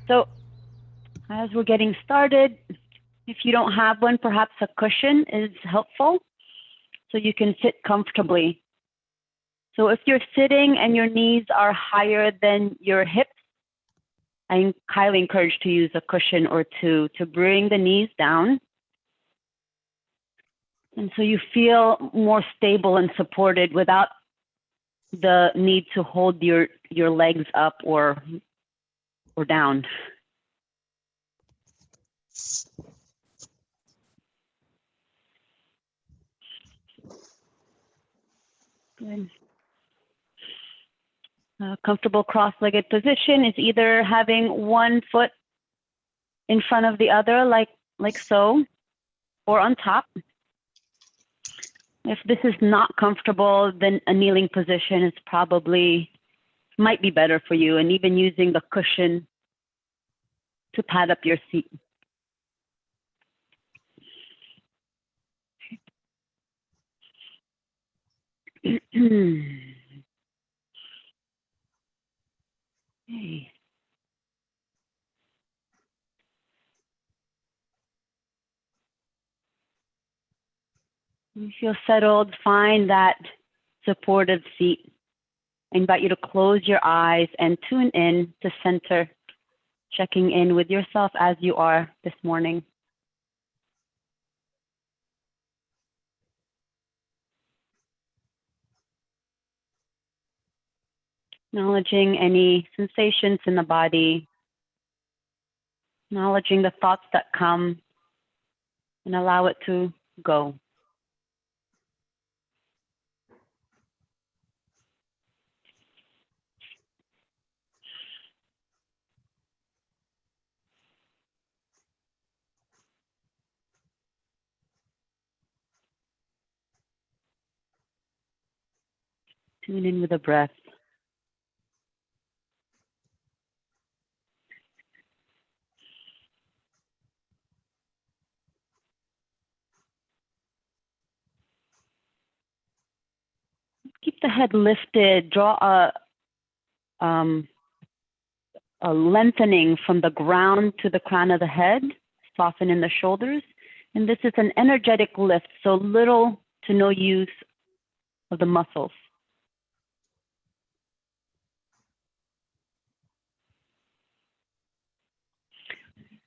So as we're getting started, if you don't have one, perhaps a cushion is helpful so you can sit comfortably. So if you're sitting and your knees are higher than your hips, I highly encourage to use a cushion or two to bring the knees down. And so you feel more stable and supported without the need to hold your legs up or down. Good. A comfortable cross-legged position is either having one foot in front of the other, like so, or on top. If this is not comfortable, then a kneeling position is might be better for you, and even using the cushion to pad up your seat. Okay. You feel settled, find that supportive seat. I invite you to close your eyes and tune in to center, checking in with yourself as you are this morning. Acknowledging any sensations in the body, acknowledging the thoughts that come, and allow it to go. Tune in with the breath. Keep the head lifted. Draw a lengthening from the ground to the crown of the head. Soften in the shoulders. And this is an energetic lift, so little to no use of the muscles.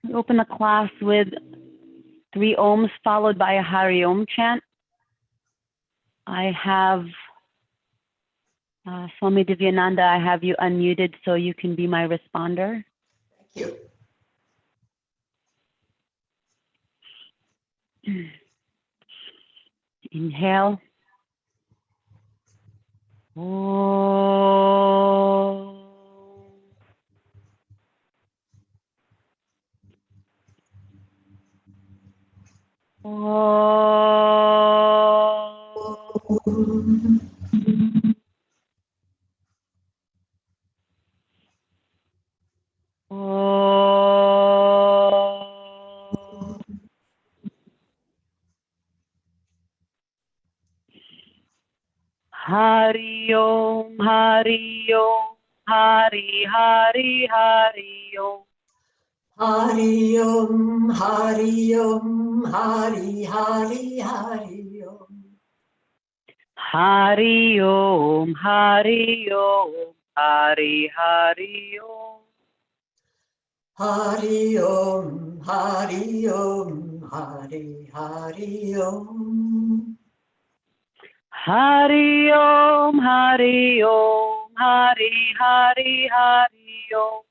We open the class with 3 ohms followed by a Hari Om chant. I have Swami Divyananda, I have you unmuted so you can be my responder. Thank you. Inhale. Hari Om, Hari Om, Hari Hari Hari Om. Hari Om, Hari Om, Hari Hari Hari Om. Hari Om, Hari Om, Hari Hari Om. Hari Om, Hari Om, Hari Hari Om. Hari Om, Hari Om, Hari Hari Hari Om.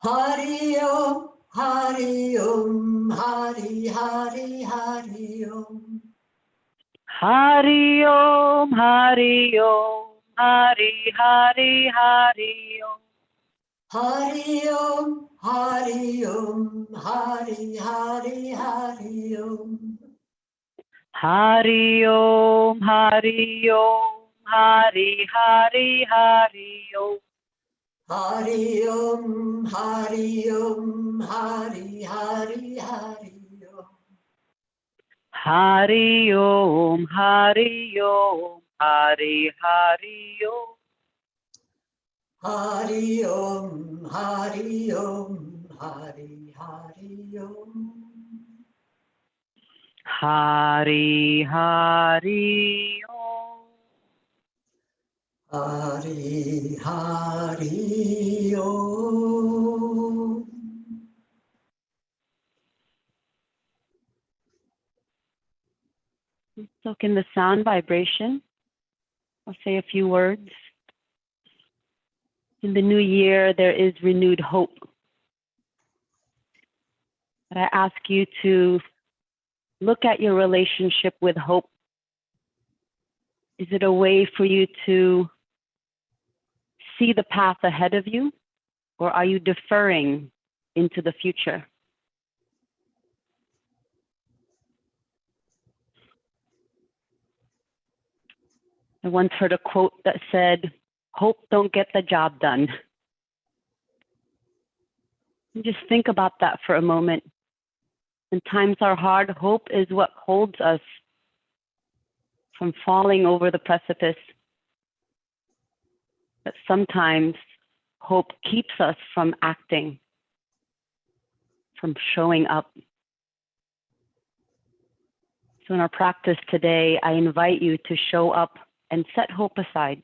Hari Om, Hari Om, Hari Hari Hari Om. Hari Om, Hari Om, Hari Hari Hari Om. Hari Om, Hari Om, Hari Hari Hari Om. Hari Om, Hari Om, Hari Hari Hari Om. Hari Om, Hari Om, Hari Hari Hari Om. Hari Om, Hari Om, Hari Hari Om. Hari Om, Hari Om, Hari Hari Om. Hari Hari Om. Hari Hari Om. Soak in the sound vibration. I'll say a few words. In the new year, there is renewed hope. But I ask you to look at your relationship with hope. Is it a way for you to see the path ahead of you, or are you deferring into the future? I once heard a quote that said, "Hope don't get the job done." And just think about that for a moment. When times are hard, hope is what holds us from falling over the precipice. But sometimes hope keeps us from acting, from showing up. So in our practice today, I invite you to show up and set hope aside.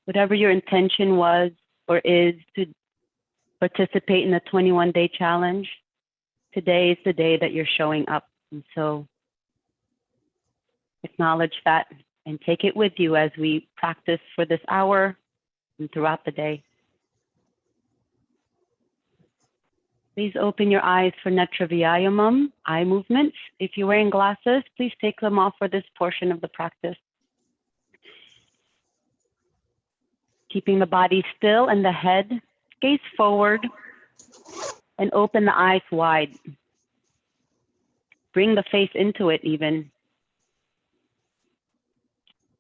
Whatever your intention was or is to participate in the 21-day challenge, today is the day that you're showing up. And so acknowledge that and take it with you as we practice for this hour and throughout the day. Please open your eyes for Netra Vyayamam, eye movements. If you're wearing glasses, please take them off for this portion of the practice. Keeping the body still and the head, gaze forward and open the eyes wide. Bring the face into it even.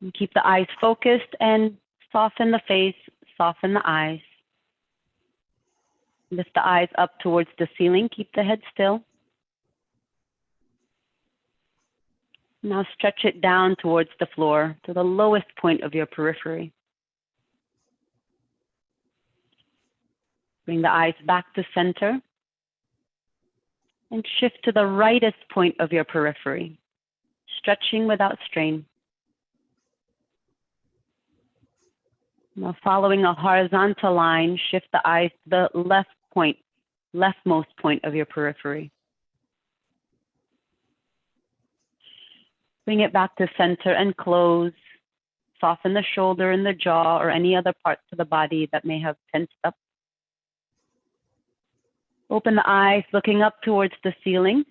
And keep the eyes focused and soften the face, soften the eyes. Lift the eyes up towards the ceiling, keep the head still. Now stretch it down towards the floor, to the lowest point of your periphery. Bring the eyes back to center and shift to the rightest point of your periphery, stretching without strain. Now following a horizontal line, shift the eyes to the leftmost point of your periphery. Bring it back to center and close. Soften the shoulder and the jaw or any other parts of the body that may have tensed up. Open the eyes, looking up towards the ceiling.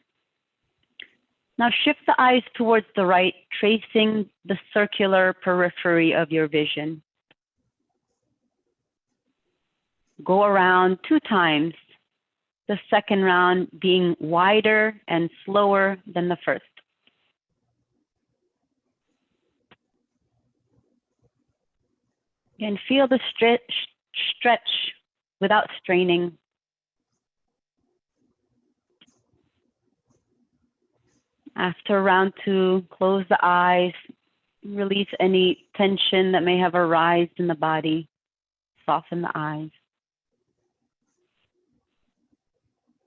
Now shift the eyes towards the right, tracing the circular periphery of your vision. Go around 2 times, the second round being wider and slower than the first. Again, feel the stretch without straining. After round 2, close the eyes, release any tension that may have arisen in the body, soften the eyes.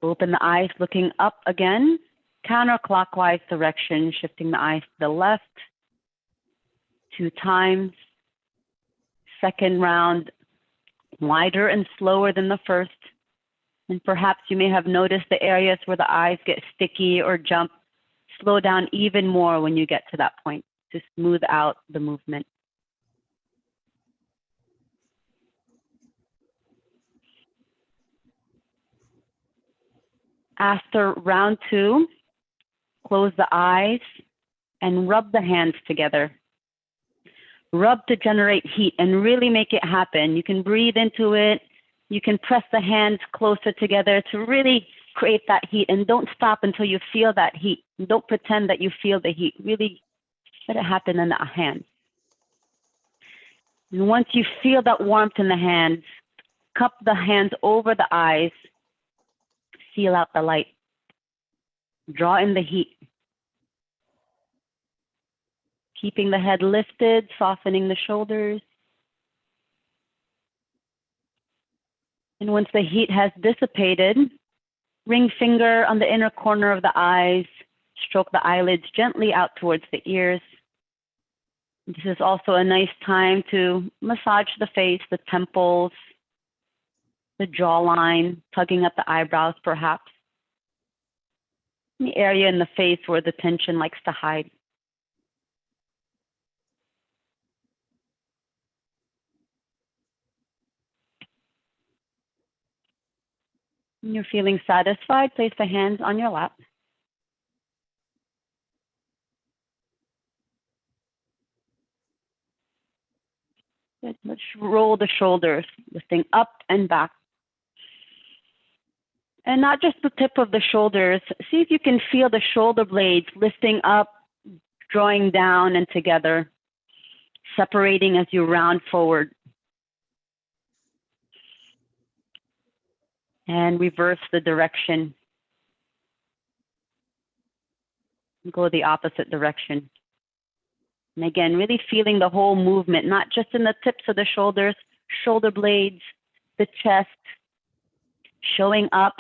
Open the eyes, looking up again, counterclockwise direction, shifting the eyes to the left 2 times. Second round, wider and slower than the first. And perhaps you may have noticed the areas where the eyes get sticky or jump. Slow down even more when you get to that point to smooth out the movement. After round 2, close the eyes and rub the hands together. Rub to generate heat and really make it happen. You can breathe into it. You can press the hands closer together to really create that heat, and don't stop until you feel that heat. Don't pretend that you feel the heat. Really let it happen in the hands. And once you feel that warmth in the hands, cup the hands over the eyes, feel out the light, draw in the heat. Keeping the head lifted, softening the shoulders. And once the heat has dissipated, ring finger on the inner corner of the eyes, stroke the eyelids gently out towards the ears. This is also a nice time to massage the face, the temples, the jawline, tugging up the eyebrows perhaps. The area in the face where the tension likes to hide. When you're feeling satisfied, place the hands on your lap. Good. Let's roll the shoulders, lifting up and back. And not just the tip of the shoulders. See if you can feel the shoulder blades lifting up, drawing down and together, separating as you round forward. And reverse the direction. Go the opposite direction. And again, really feeling the whole movement, not just in the tips of the shoulders, shoulder blades, the chest, showing up,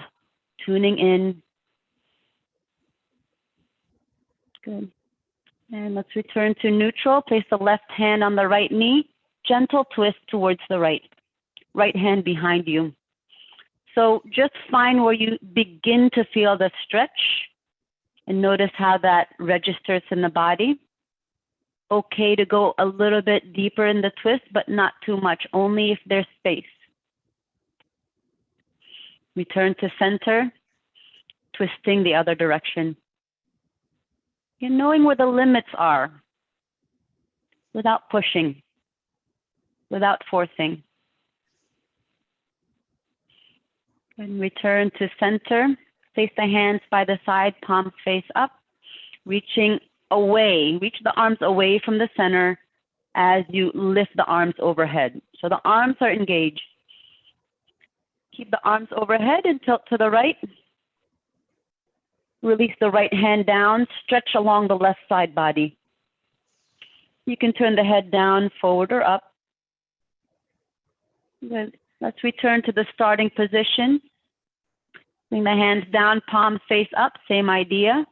tuning in. Good. And let's return to neutral. Place the left hand on the right knee, gentle twist towards the right. Right hand behind you. So just find where you begin to feel the stretch and notice how that registers in the body. Okay to go a little bit deeper in the twist, but not too much, only if there's space. Return to center, twisting the other direction. You're knowing where the limits are without pushing, without forcing. And return to center. Place the hands by the side, palms face up, reaching away. Reach the arms away from the center as you lift the arms overhead. So the arms are engaged. Keep the arms overhead and tilt to the right. Release the right hand down, stretch along the left side body. You can turn the head down, forward or up. Good. Let's return to the starting position. Bring the hands down, palms face up, same idea.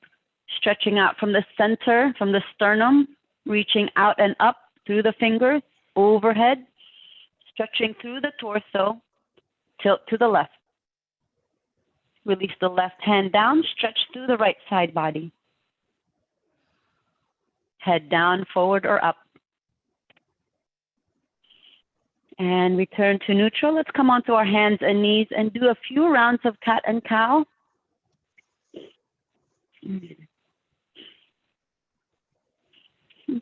Stretching out from the center, from the sternum, reaching out and up through the fingers, overhead, stretching through the torso, tilt to the left. Release the left hand down, stretch through the right side body. Head down, forward or up. And return to neutral. Let's come onto our hands and knees and do a few rounds of cat and cow.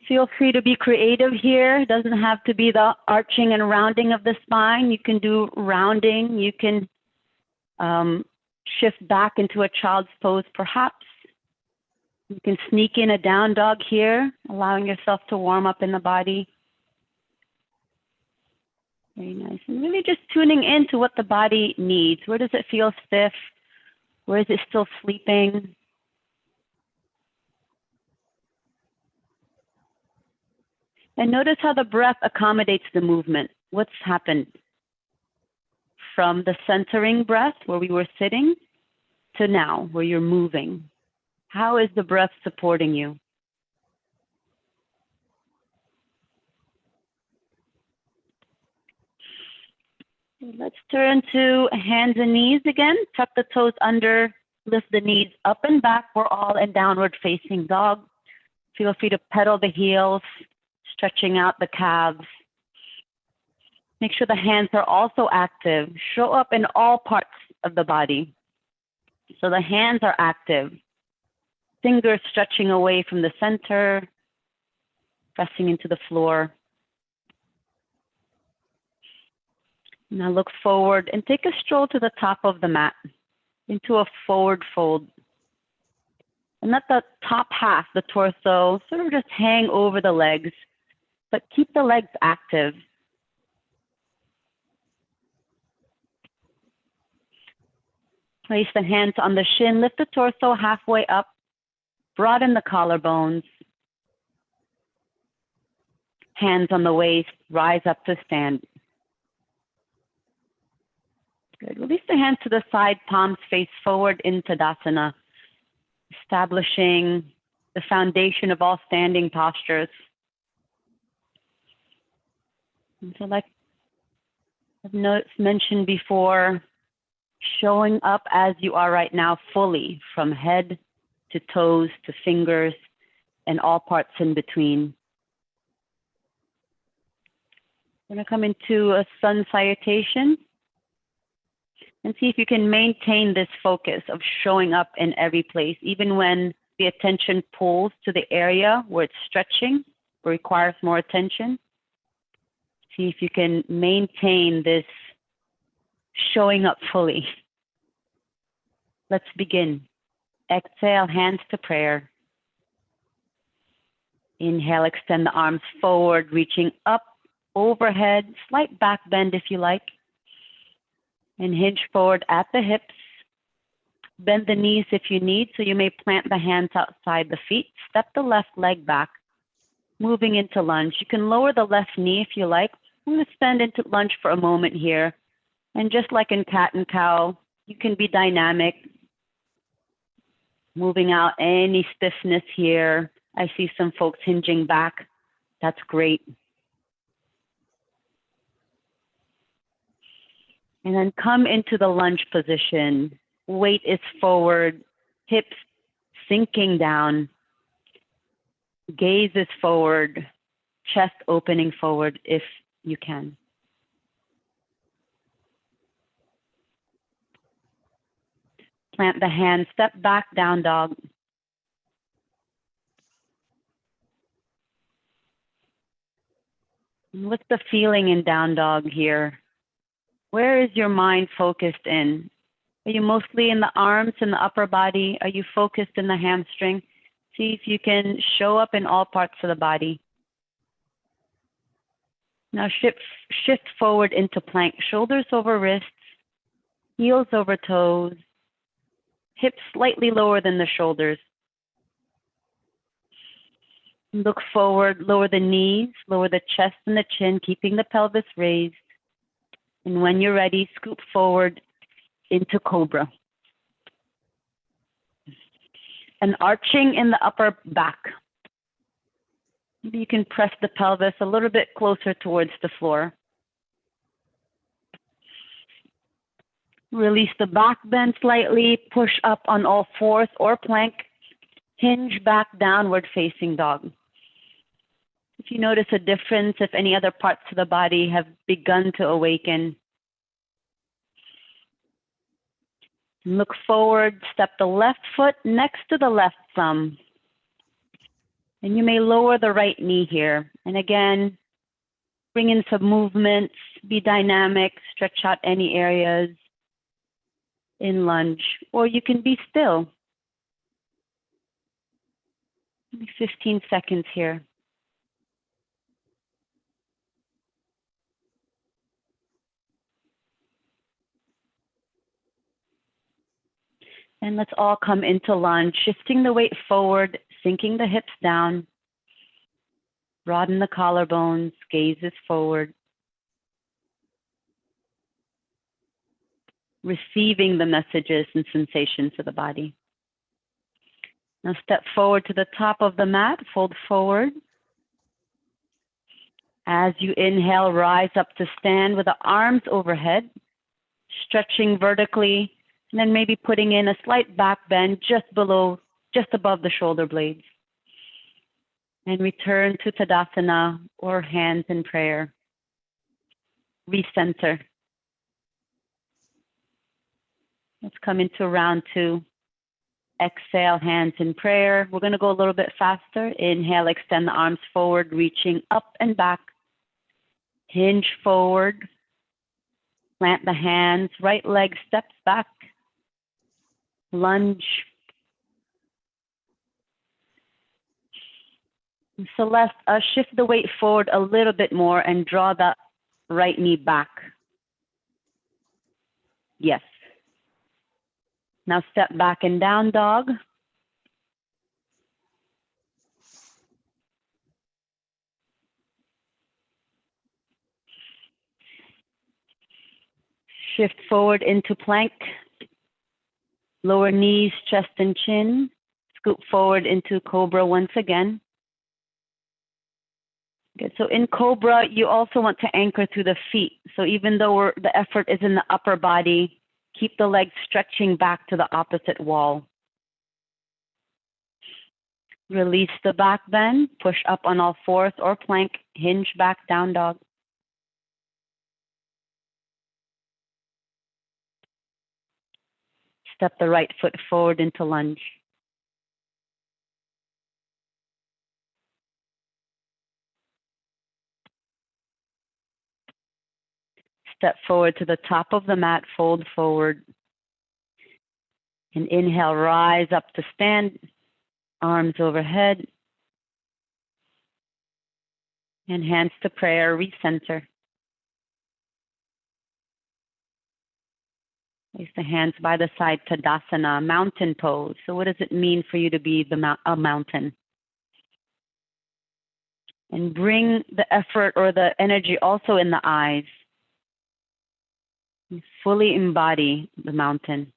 Feel free to be creative here. It doesn't have to be the arching and rounding of the spine. You can do rounding. You can shift back into a child's pose, perhaps. You can sneak in a down dog here, allowing yourself to warm up in the body. Very nice. And really just tuning into what the body needs. Where does it feel stiff? Where is it still sleeping? And notice how the breath accommodates the movement. What's happened from the centering breath where we were sitting to now where you're moving? How is the breath supporting you? Let's turn to hands and knees again. Tuck the toes under, lift the knees up and back. We're all in downward facing dog. Feel free to pedal the heels, stretching out the calves. Make sure the hands are also active. Show up in all parts of the body. So the hands are active. Fingers stretching away from the center, pressing into the floor. Now look forward and take a stroll to the top of the mat into a forward fold. And let the top half, the torso, sort of just hang over the legs, but keep the legs active. Place the hands on the shin, lift the torso halfway up, broaden the collarbones. Hands on the waist, rise up to stand. Good. Release the hands to the side, palms face forward in Tadasana, establishing the foundation of all standing postures. And so like I've mentioned before, showing up as you are right now fully, from head to toes to fingers and all parts in between. We're going to come into a sun salutation and see if you can maintain this focus of showing up in every place, even when the attention pulls to the area where it's stretching or requires more attention. See if you can maintain this showing up fully. Let's begin. Exhale, hands to prayer. Inhale, extend the arms forward, reaching up, overhead, slight back bend if you like. And hinge forward at the hips. Bend the knees if you need, so you may plant the hands outside the feet. Step the left leg back, moving into lunge. You can lower the left knee if you like. I'm going to stand into lunge for a moment here. And just like in cat and cow, you can be dynamic, moving out any stiffness here. I see some folks hinging back. That's great. And then come into the lunge position. Weight is forward, hips sinking down, gaze is forward, chest opening forward if you can. Plant the hands, step back, down dog. What's the feeling in down dog here? Where is your mind focused in? Are you mostly in the arms and the upper body? Are you focused in the hamstring? See if you can show up in all parts of the body. Now shift forward into plank. Shoulders over wrists, heels over toes, hips slightly lower than the shoulders. Look forward, lower the knees, lower the chest and the chin, keeping the pelvis raised. And when you're ready, scoop forward into cobra. And arching in the upper back. Maybe you can press the pelvis a little bit closer towards the floor. Release the back bend slightly, push up on all fours or plank, hinge back, downward facing dog. If you notice a difference, if any other parts of the body have begun to awaken, look forward, step the left foot next to the left thumb. And you may lower the right knee here. And again, bring in some movements, be dynamic, stretch out any areas in lunge, or you can be still. Maybe 15 seconds here. And let's all come into lunge, shifting the weight forward, sinking the hips down. Broaden the collarbones, gaze is forward. Receiving the messages and sensations of the body. Now step forward to the top of the mat, fold forward. As you inhale, rise up to stand with the arms overhead, stretching vertically, and then maybe putting in a slight back bend just above the shoulder blades. And return to Tadasana or hands in prayer. Recenter. Let's come into round 2. Exhale, hands in prayer. We're going to go a little bit faster. Inhale, extend the arms forward, reaching up and back. Hinge forward. Plant the hands. Right leg steps back. Lunge. Celeste, shift the weight forward a little bit more and draw that right knee back. Yes. Now step back and down dog. Shift forward into plank. Lower knees, chest and chin. Scoop forward into cobra once again. Good. So in cobra, you also want to anchor through the feet. So even though the effort is in the upper body, keep the legs stretching back to the opposite wall. Release the back bend, push up on all fours or plank, hinge back, down dog. Step the right foot forward into lunge. Step forward to the top of the mat, fold forward. And inhale, rise up to stand, arms overhead. And hands to prayer, recenter. Place the hands by the side, Tadasana, mountain pose. So what does it mean for you to be a mountain? And bring the effort or the energy also in the eyes. And fully embody the mountain.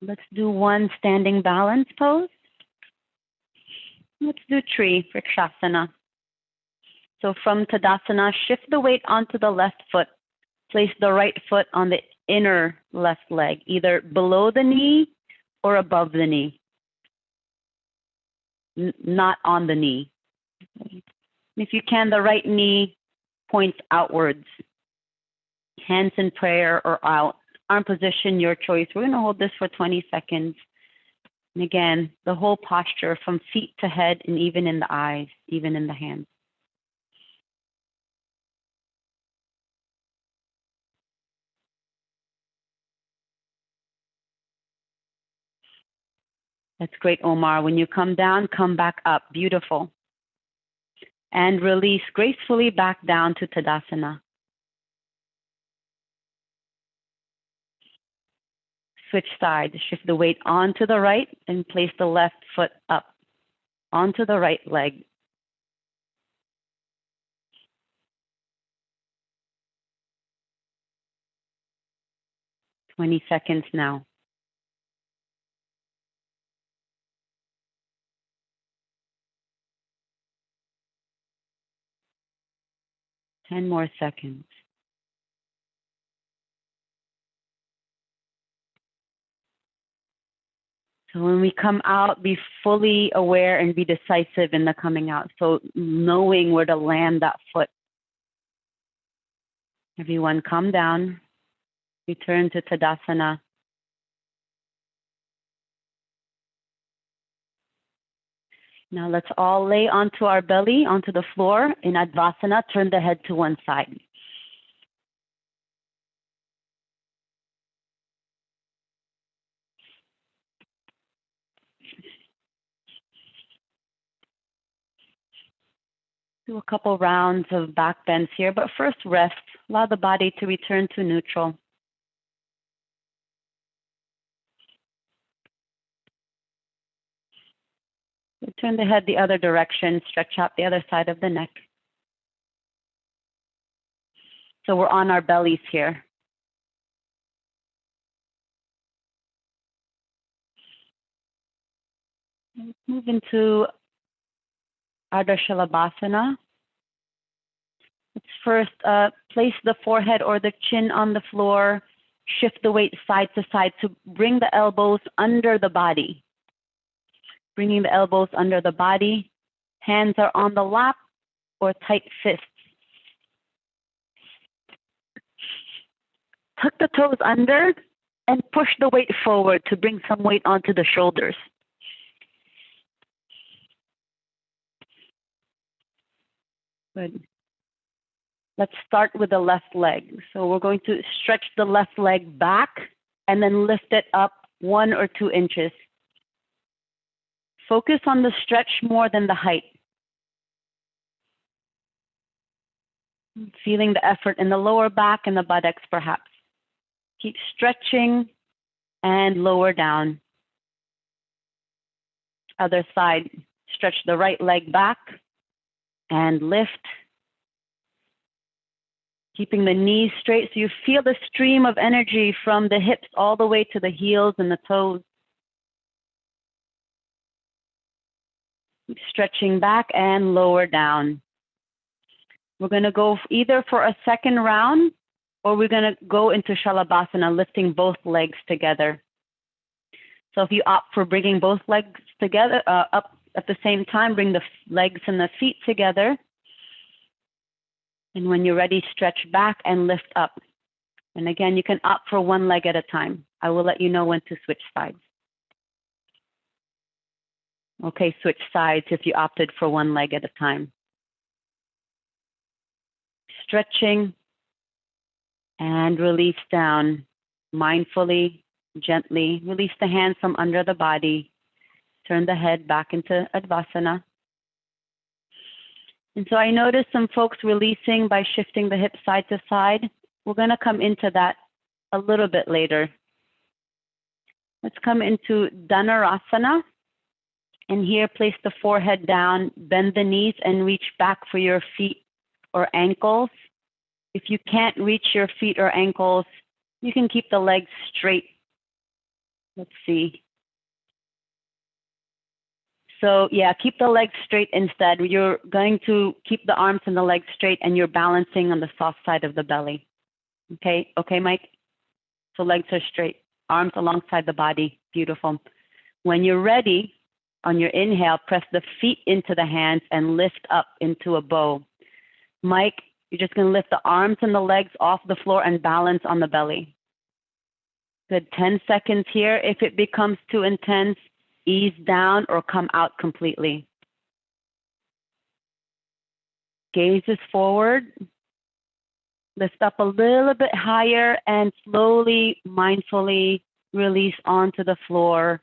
Let's do one standing balance pose. Let's do tree, Vrikshasana. So from Tadasana, shift the weight onto the left foot. Place the right foot on the inner left leg, either below the knee or above the knee. Not on the knee. If you can, the right knee points outwards. Hands in prayer or out. Arm position, your choice. We're going to hold this for 20 seconds. And again, the whole posture from feet to head and even in the eyes, even in the hands. That's great, Omar. When you come down, come back up. Beautiful. And release gracefully back down to Tadasana. Switch sides. Shift the weight onto the right and place the left foot up onto the right leg. "20 seconds now. "10 more seconds. So when we come out, be fully aware and be decisive in the coming out. So knowing where to land that foot. Everyone calm down. Return to Tadasana. Now let's all lay onto our belly, onto the floor in Advasana. Turn the head to one side. Do a couple rounds of back bends here, but first rest. Allow the body to return to neutral. Turn the head the other direction, stretch out the other side of the neck. So we're on our bellies here. Let's move into Ardha Shalabhasana. Let's first place the forehead or the chin on the floor. Shift the weight side to side to bring the elbows under the body. Bringing the elbows under the body. Hands are on the lap or tight fists. Tuck the toes under and push the weight forward to bring some weight onto the shoulders. Good. Let's start with the left leg. So we're going to stretch the left leg back and then lift it up 1 or 2 inches. Focus on the stretch more than the height. Feeling the effort in the lower back and the buttocks perhaps. Keep stretching and lower down. Other side, stretch the right leg back and lift Keeping the knees straight so you feel the stream of energy from the hips all the way to the heels and the toes. Keep stretching back and lower down. We're going to go either for a second round or we're going to go into Shalabhasana, lifting both legs together. So if you opt for bringing both legs together, up at the same time, bring the legs and the feet together. And when you're ready, stretch back and lift up. And again, you can opt for one leg at a time. I will let you know when to switch sides. Okay, switch sides if you opted for one leg at a time. Stretching and release down. Mindfully, gently, release the hands from under the body. Turn the head back into Advasana. And so I noticed some folks releasing by shifting the hips side to side. We're going to come into that a little bit later. Let's come into Dhanurasana. And here, place the forehead down, bend the knees, and reach back for your feet or ankles. If you can't reach your feet or ankles, you can keep the legs straight. Let's see. So yeah, keep the legs straight instead. You're going to keep the arms and the legs straight and you're balancing on the soft side of the belly. Okay, Mike? So legs are straight, arms alongside the body. Beautiful. When you're ready, on your inhale, press the feet into the hands and lift up into a bow. Mike, you're just going to lift the arms and the legs off the floor and balance on the belly. Good, 10 seconds here. If it becomes too intense, ease down or come out completely. Gaze is forward. Lift up a little bit higher and slowly, mindfully release onto the floor.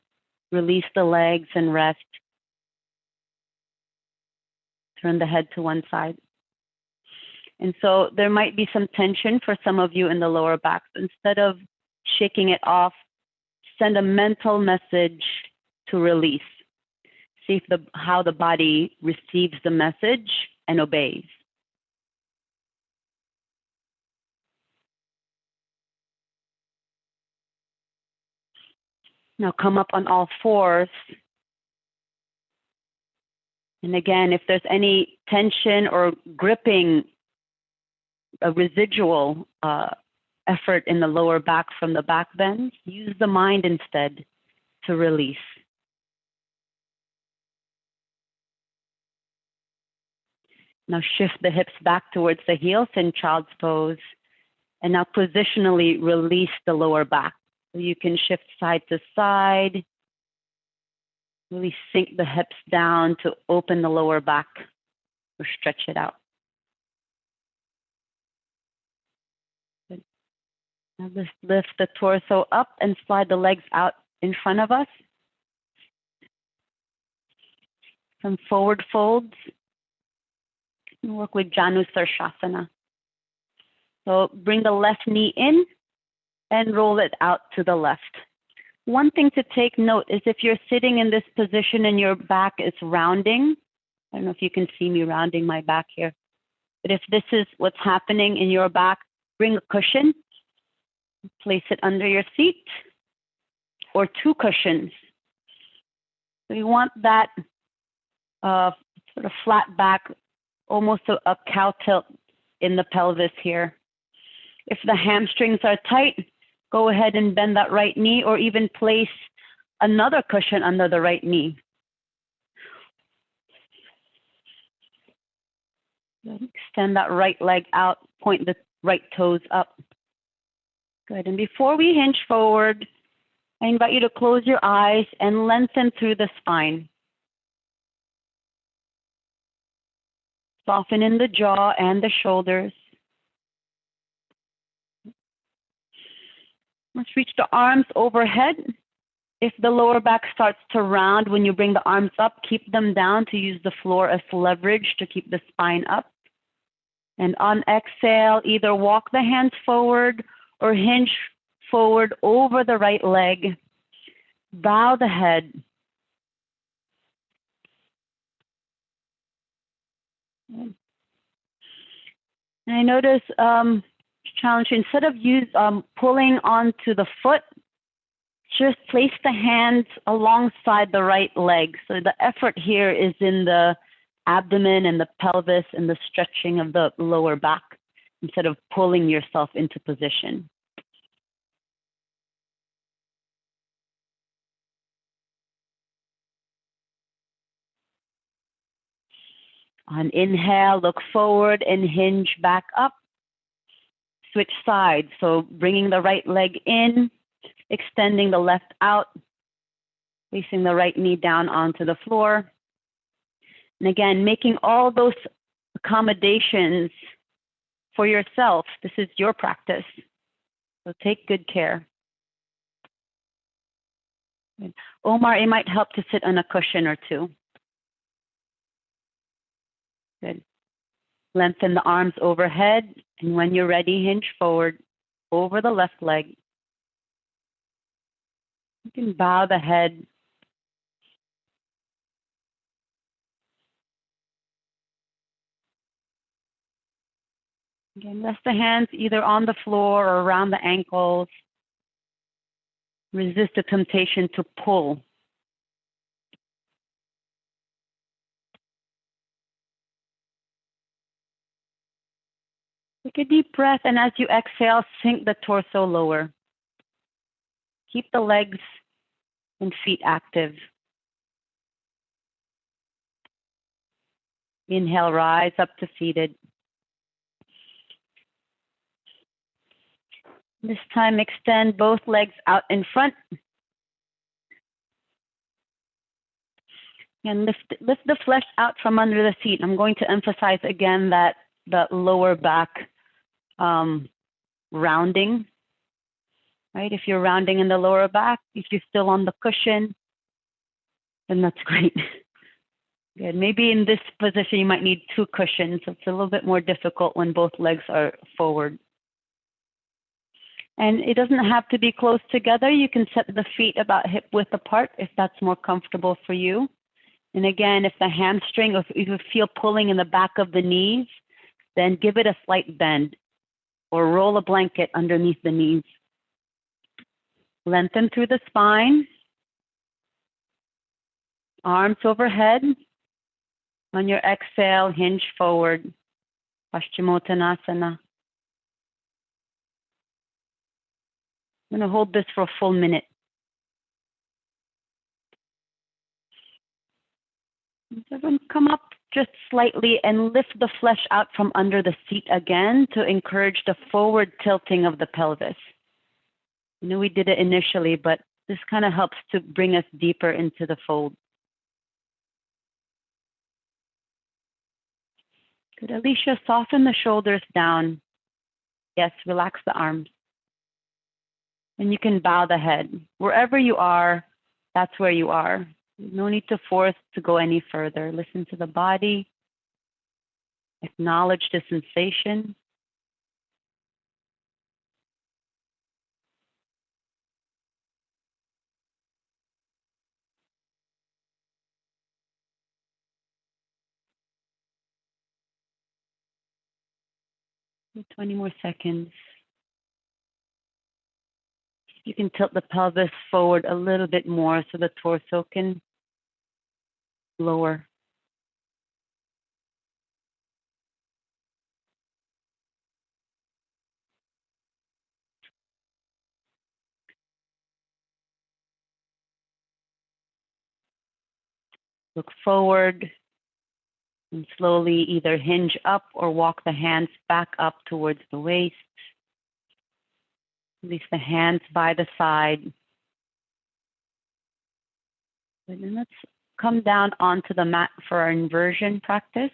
Release the legs and rest. Turn the head to one side. And so there might be some tension for some of you in the lower back. Instead of shaking it off, send a mental message to release. See if how the body receives the message and obeys. Now come up on all fours. And again, if there's any tension or gripping, a residual effort in the lower back from the back bend, use the mind instead to release. Now shift the hips back towards the heels in child's pose. And now positionally release the lower back. So you can shift side to side. Really sink the hips down to open the lower back or stretch it out. Good. Now just lift the torso up and slide the legs out in front of us. Some forward folds. And work with Janusarsasana. So bring the left knee in and roll it out to the left. One thing to take note is if you're sitting in this position and your back is rounding, I don't know if you can see me rounding my back here, but if this is what's happening in your back, bring a cushion, place it under your seat, or two cushions. So you want that sort of flat back, almost a cow tilt in the pelvis here. If the hamstrings are tight, go ahead and bend that right knee or even place another cushion under the right knee. Extend that right leg out, point the right toes up. Good, and before we hinge forward, I invite you to close your eyes and lengthen through the spine. Soften in the jaw and the shoulders. Let's reach the arms overhead. If the lower back starts to round when you bring the arms up, keep them down to use the floor as leverage to keep the spine up. And on exhale, either walk the hands forward or hinge forward over the right leg. Bow the head. And I notice, challenge, instead of pulling onto the foot, just place the hands alongside the right leg. So the effort here is in the abdomen and the pelvis and the stretching of the lower back instead of pulling yourself into position. On inhale, look forward and hinge back up. Switch sides, so bringing the right leg in, extending the left out, placing the right knee down onto the floor. And again, making all those accommodations for yourself. This is your practice, so take good care. Omar, it might help to sit on a cushion or two. Good. Lengthen the arms overhead, and when you're ready, hinge forward over the left leg. You can bow the head. Again, rest the hands either on the floor or around the ankles. Resist the temptation to pull. Take a deep breath, and as you exhale, sink the torso lower. Keep the legs and feet active. Inhale, rise up to seated. This time, extend both legs out in front. And lift the flesh out from under the feet. I'm going to emphasize again that the lower back rounding, right? If you're rounding in the lower back, if you're still on the cushion, then that's great. Good. Maybe in this position, you might need 2 cushions. So it's a little bit more difficult when both legs are forward. And it doesn't have to be close together. You can set the feet about hip width apart if that's more comfortable for you. And again, if the hamstring, or if you feel pulling in the back of the knees, then give it a slight bend or roll a blanket underneath the knees. Lengthen through the spine. Arms overhead. On your exhale, hinge forward. Paschimottanasana. I'm going to hold this for a full minute. Everyone come up just slightly and lift the flesh out from under the seat again to encourage the forward tilting of the pelvis. I know we did it initially, but this kind of helps to bring us deeper into the fold. Good. Alicia, soften the shoulders down. Yes, relax the arms. And you can bow the head. Wherever you are, that's where you are. No need to force to go any further. Listen to the body. Acknowledge the sensation. Give 20 more seconds. You can tilt the pelvis forward a little bit more so the torso can lower. Look forward and slowly either hinge up or walk the hands back up towards the waist. Release the hands by the side. And then let's come down onto the mat for our inversion practice.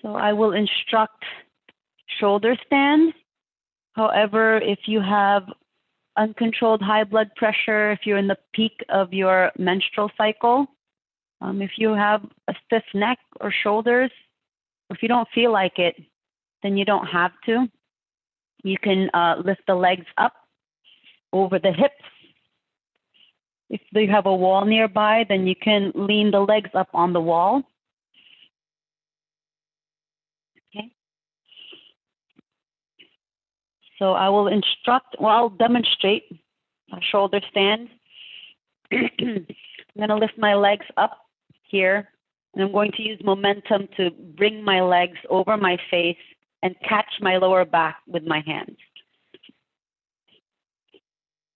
So I will instruct shoulder stand. However, if you have uncontrolled high blood pressure, if you're in the peak of your menstrual cycle, if you have a stiff neck or shoulders, or if you don't feel like it, then you don't have to. You can lift the legs up over the hips. If you have a wall nearby, then you can lean the legs up on the wall. So I will I'll demonstrate a shoulder stand. I'm going to lift my legs up here, and I'm going to use momentum to bring my legs over my face and catch my lower back with my hands.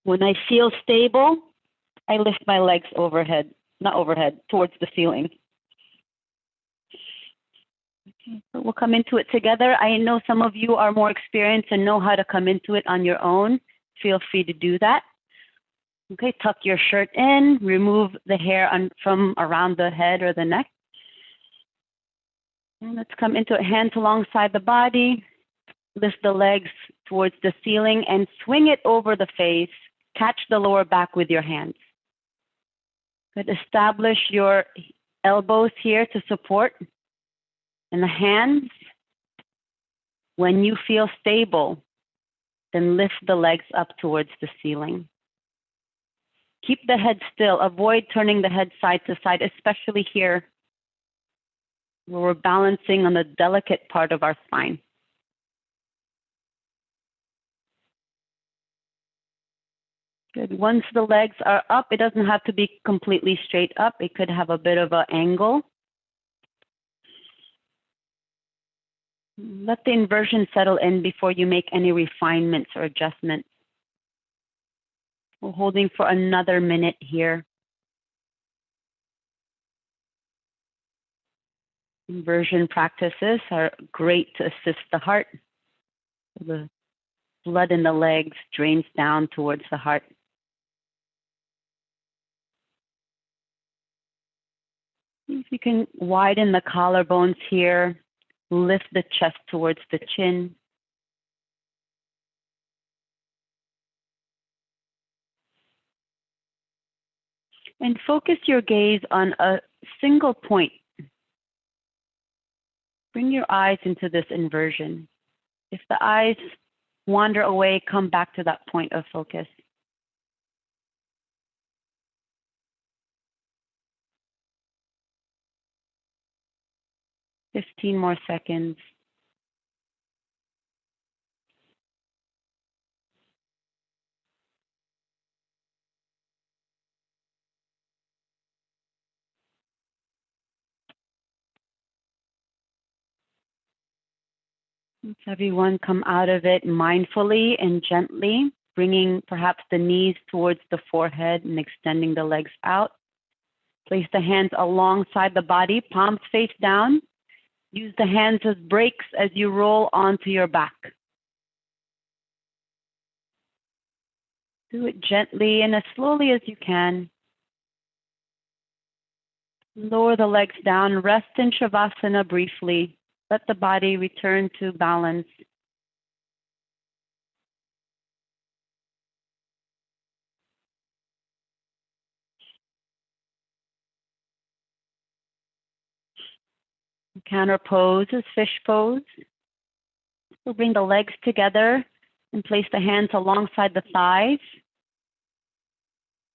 When I feel stable, I lift my legs towards the ceiling. Okay, so we'll come into it together. I know some of you are more experienced and know how to come into it on your own. Feel free to do that. Okay, tuck your shirt in, remove the hair from around the head or the neck. And let's come into it, hands alongside the body. Lift the legs towards the ceiling and swing it over the face. Catch the lower back with your hands. Good. Establish your elbows here to support. And the hands, when you feel stable, then lift the legs up towards the ceiling. Keep the head still. Avoid turning the head side to side, especially here where we're balancing on the delicate part of our spine. Good. Once the legs are up, it doesn't have to be completely straight up. It could have a bit of an angle. Let the inversion settle in before you make any refinements or adjustments. We're holding for another minute here. Inversion practices are great to assist the heart. The blood in the legs drains down towards the heart. If you can widen the collarbones here, lift the chest towards the chin. And focus your gaze on a single point. Bring your eyes into this inversion. If the eyes wander away, come back to that point of focus. Fifteen more seconds. Let's everyone come out of it mindfully and gently, bringing perhaps the knees towards the forehead and extending the legs out. Place the hands alongside the body, palms face down. Use the hands as brakes as you roll onto your back. Do it gently and as slowly as you can. Lower the legs down, rest in Shavasana briefly. Let the body return to balance. Counter pose is fish pose. We'll bring the legs together and place the hands alongside the thighs.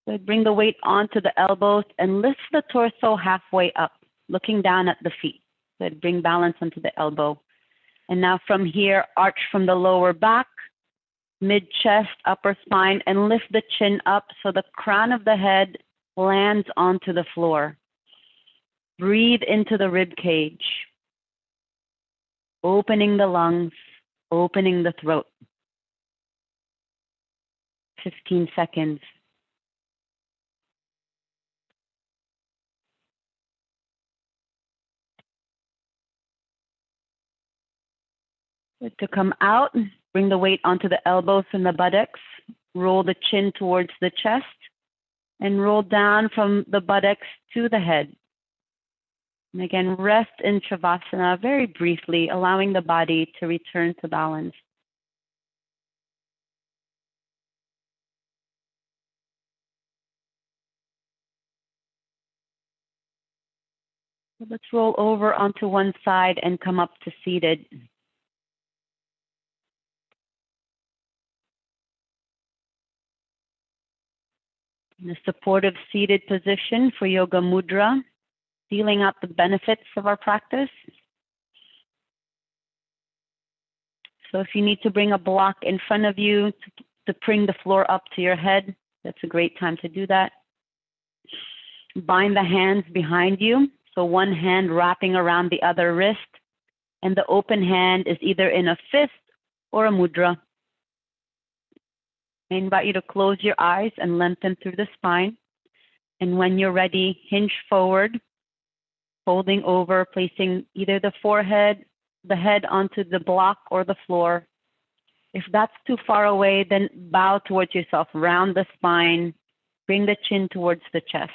So bring the weight onto the elbows and lift the torso halfway up, looking down at the feet. So bring balance onto the elbow. And now from here, arch from the lower back, mid-chest, upper spine, and lift the chin up so the crown of the head lands onto the floor. Breathe into the rib cage, opening the lungs, opening the throat. 15 seconds. Good. To come out, bring the weight onto the elbows and the buttocks. Roll the chin towards the chest and roll down from the buttocks to the head. And again, rest in Shavasana very briefly, allowing the body to return to balance. Let's roll over onto one side and come up to seated. In a supportive seated position for Yoga Mudra, feeling out the benefits of our practice. So if you need to bring a block in front of you to bring the floor up to your head, that's a great time to do that. Bind the hands behind you. So one hand wrapping around the other wrist, and the open hand is either in a fist or a mudra. I invite you to close your eyes and lengthen through the spine. And when you're ready, hinge forward, folding over, placing either the head onto the block or the floor. If that's too far away, then bow towards yourself, round the spine, bring the chin towards the chest.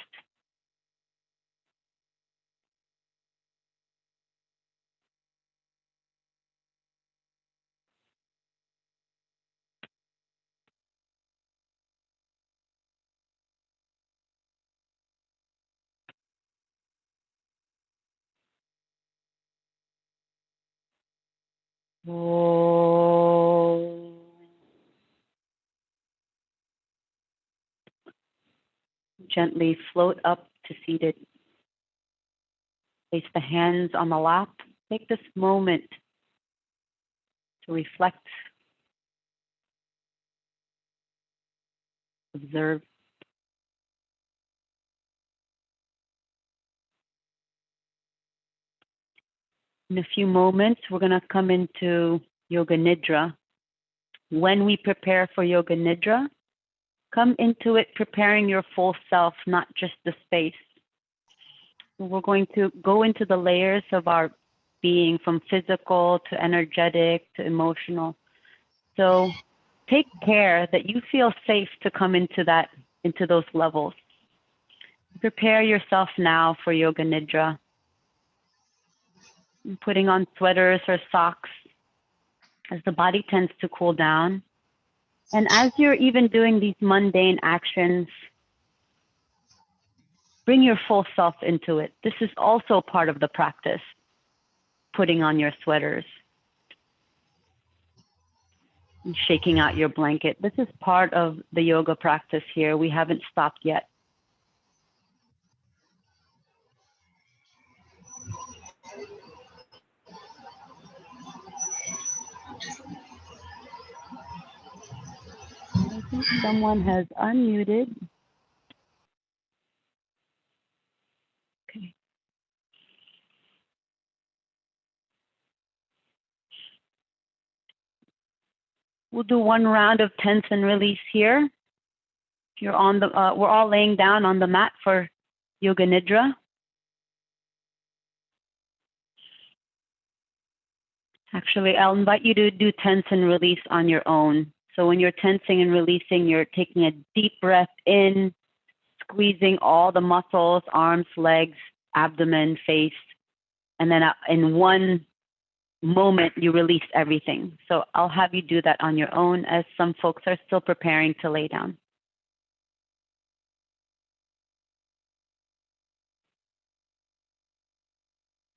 Oh. Gently float up to seated. Place the hands on the lap. Take this moment to reflect, observe. In a few moments, we're going to come into Yoga Nidra. When we prepare for Yoga Nidra, come into it preparing your full self, not just the space. We're going to go into the layers of our being, from physical to energetic to emotional. So take care that you feel safe to come into those levels. Prepare yourself now for Yoga Nidra. Putting on sweaters or socks as the body tends to cool down. And as you're even doing these mundane actions, bring your full self into it. This is also part of the practice, putting on your sweaters and shaking out your blanket. This is part of the yoga practice here. We haven't stopped yet. I think someone has unmuted. Okay. We'll do one round of tense and release here. You're on the, we're all laying down on the mat for Yoga Nidra. Actually, I'll invite you to do tense and release on your own. So when you're tensing and releasing, you're taking a deep breath in, squeezing all the muscles, arms, legs, abdomen, face, and then in one moment, you release everything. So I'll have you do that on your own as some folks are still preparing to lay down.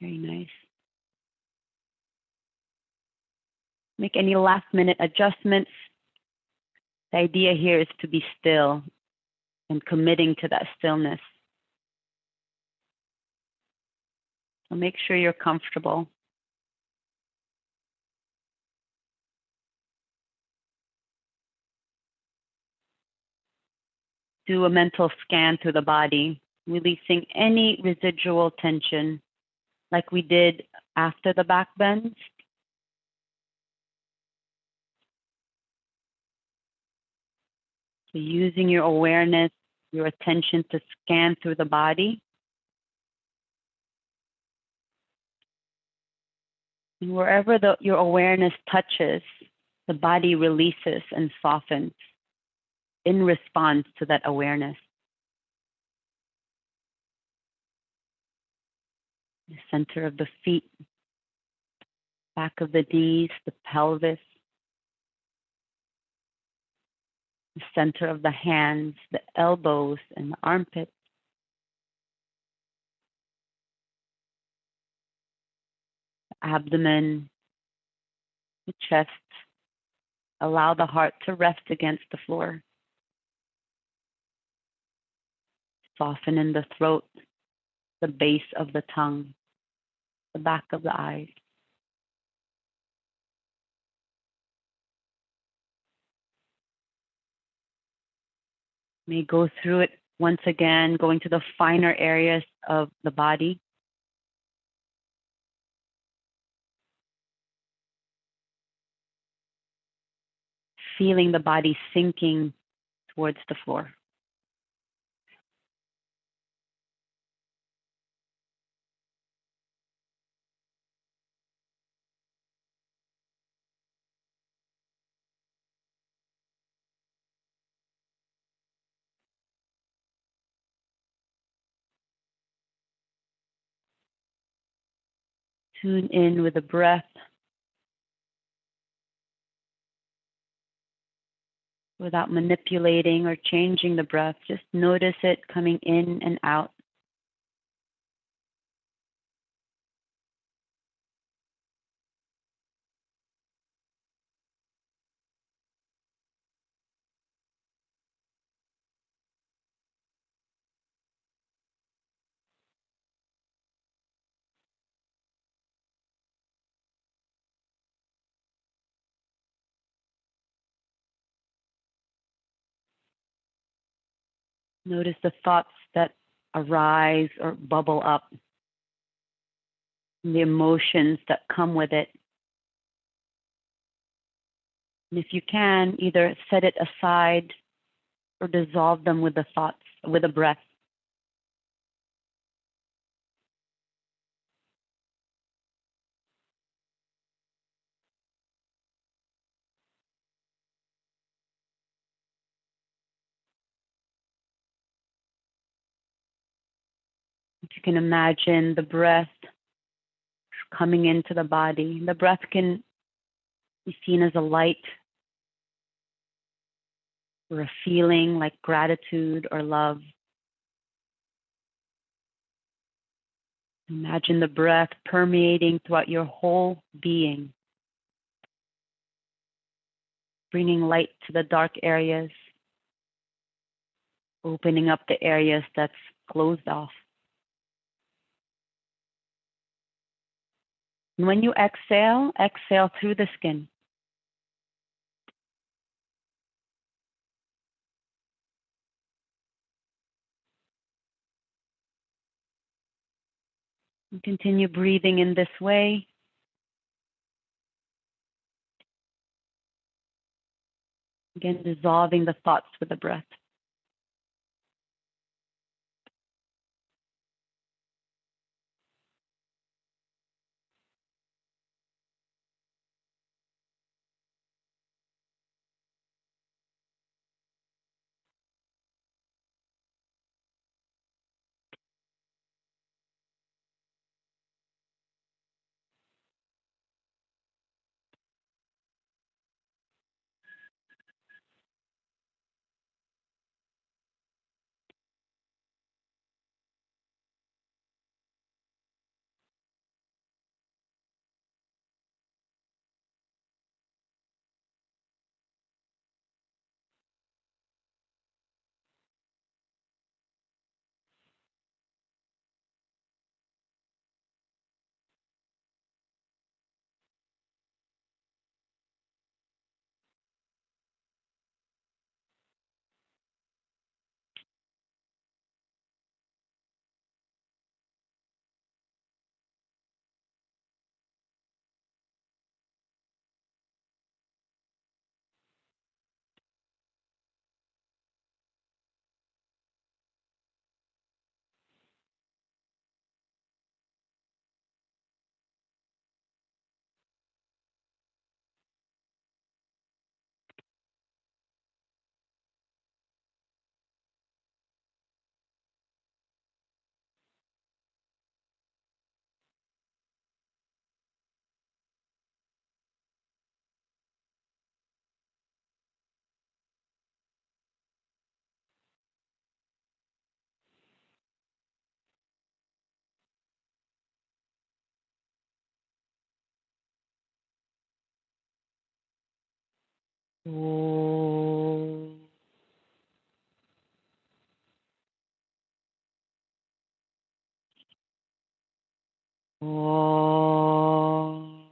Very nice. Make any last minute adjustments. The idea here is to be still and committing to that stillness. So make sure you're comfortable. Do a mental scan through the body, releasing any residual tension like we did after the back bends. So using your awareness, your attention to scan through the body. And wherever your awareness touches, the body releases and softens in response to that awareness. The center of the feet, back of the knees, the pelvis, the center of the hands, the elbows, and the armpits. The abdomen, the chest. Allow the heart to rest against the floor. Soften in the throat, the base of the tongue, the back of the eyes. May go through it once again, going to the finer areas of the body. Feeling the body sinking towards the floor. Tune in with the breath without manipulating or changing the breath. Just notice it coming in and out. Notice the thoughts that arise or bubble up, and the emotions that come with it. And if you can, either set it aside or dissolve them with the thoughts, with the breath. If you can imagine the breath coming into the body, the breath can be seen as a light or a feeling like gratitude or love. Imagine the breath permeating throughout your whole being, bringing light to the dark areas, opening up the areas that's closed off. And when you exhale, exhale through the skin. And continue breathing in this way. Again, dissolving the thoughts with the breath. Om. Om.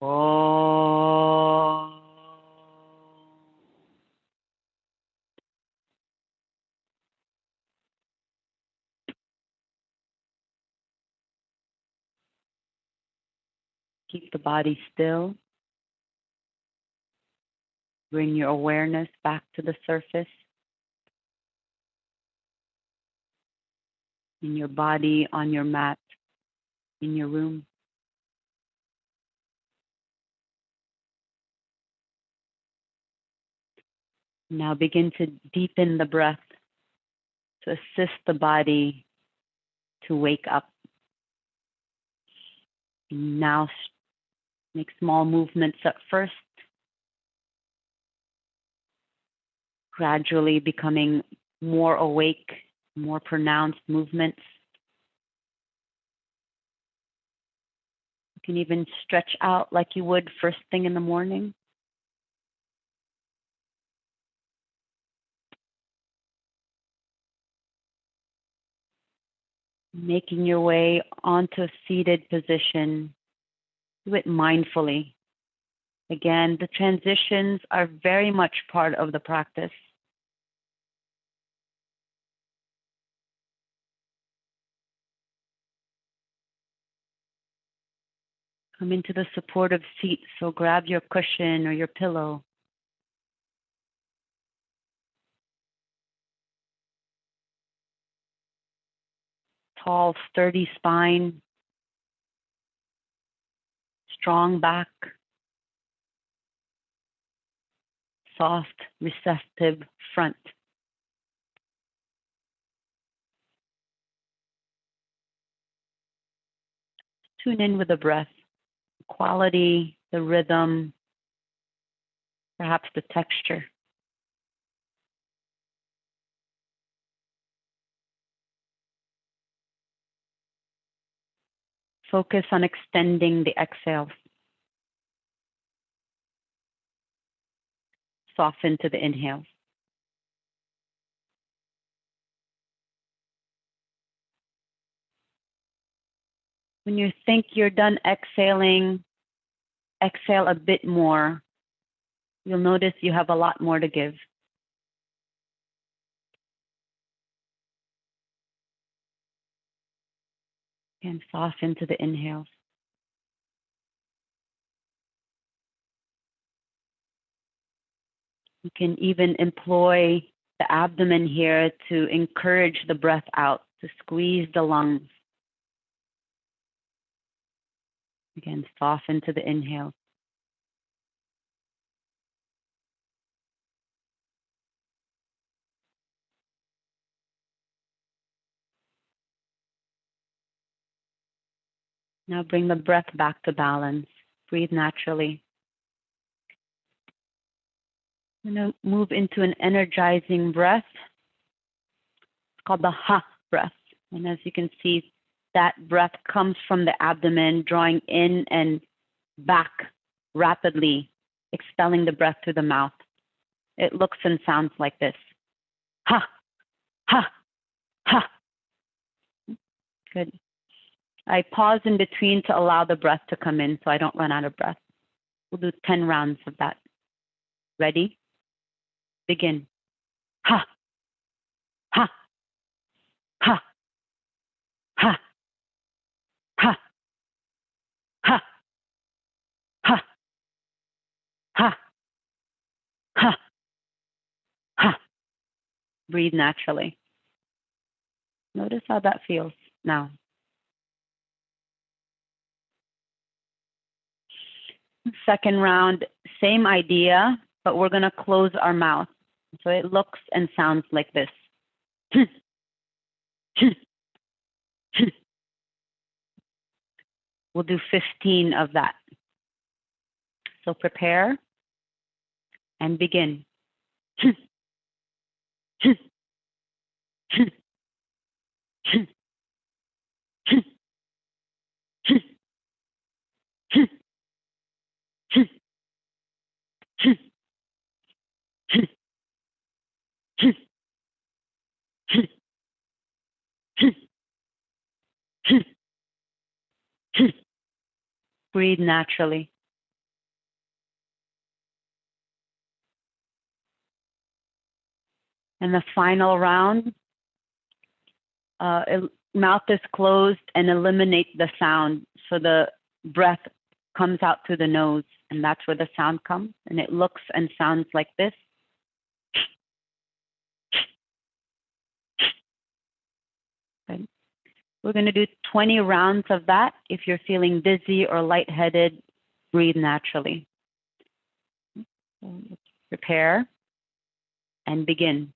Oh. Keep the body still. Bring your awareness back to the surface. In your body, on your mat, in your room. Now begin to deepen the breath to assist the body to wake up. Now make small movements at first, gradually becoming more awake, more pronounced movements. You can even stretch out like you would first thing in the morning. Making your way onto a seated position. Do it mindfully. Again, the transitions are very much part of the practice. Come into the supportive seat, so grab your cushion or your pillow. Tall, sturdy spine, strong back, soft, receptive front. Tune in with the breath, the quality, the rhythm, perhaps the texture. Focus on extending the exhale. Soften to the inhale. When you think you're done exhaling, exhale a bit more. You'll notice you have a lot more to give. And soften to the inhale. You can even employ the abdomen here to encourage the breath out, to squeeze the lungs. Again, soften to the inhale. Now bring the breath back to balance. Breathe naturally. I'm going to move into an energizing breath. It's called the Ha breath. And as you can see, that breath comes from the abdomen, drawing in and back rapidly, expelling the breath through the mouth. It looks and sounds like this. Ha, ha, ha. Good. I pause in between to allow the breath to come in so I don't run out of breath. We'll do 10 rounds of that. Ready? Begin. Ha, ha, ha, ha, ha, ha, ha, ha, ha, ha. Breathe naturally. Notice how that feels now. Second round, same idea, but we're going to close our mouth. So it looks and sounds like this. We'll do 15 of that. So prepare and begin. Breathe naturally. And the final round, mouth is closed and eliminate the sound. So the breath comes out through the nose, and that's where the sound comes. And it looks and sounds like this. Okay. We're going to do 20 rounds of that. If you're feeling dizzy or lightheaded, breathe naturally. Prepare and begin.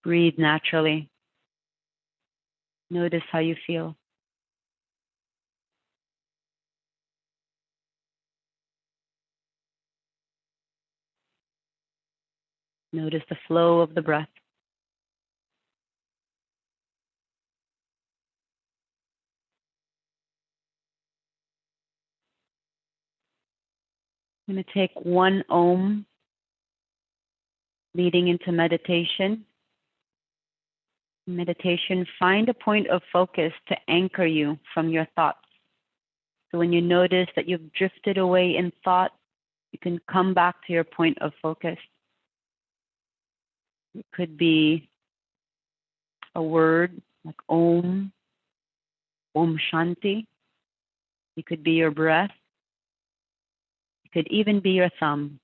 Breathe naturally. Notice how you feel. Notice the flow of the breath. I'm going to take one Om leading into meditation. Meditation, find a point of focus to anchor you from your thoughts. So when you notice that you've drifted away in thought, you can come back to your point of focus. It could be a word like Om, Om Shanti. It could be your breath. It could even be your thumb.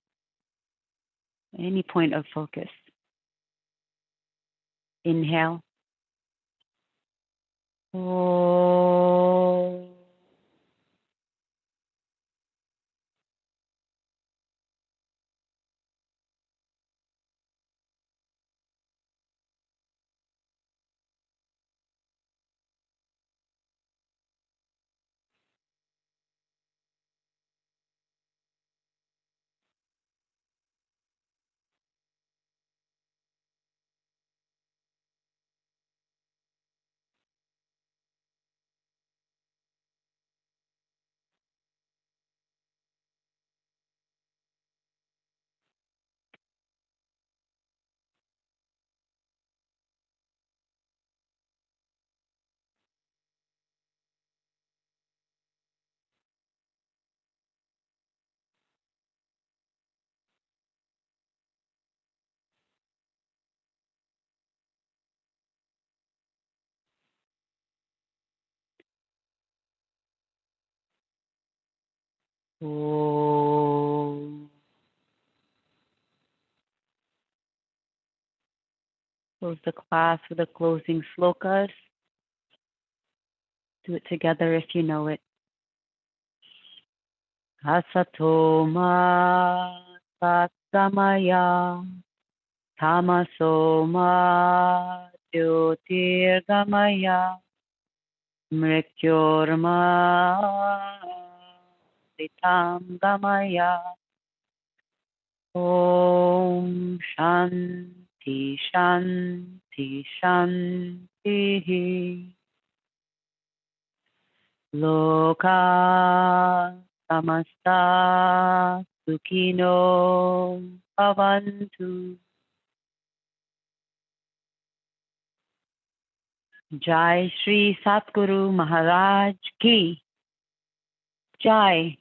Any point of focus. Inhale. Om. Om. Close the class with the closing slokas. Do it together if you know it. Asato ma satgamaya, tamaso ma jyotirgamaya, mrityorma gamaya. Om Shanti Shanti Shanti. Loka samasta sukhino bhavantu. Jai Shri Satguru Maharaj Ki Jai.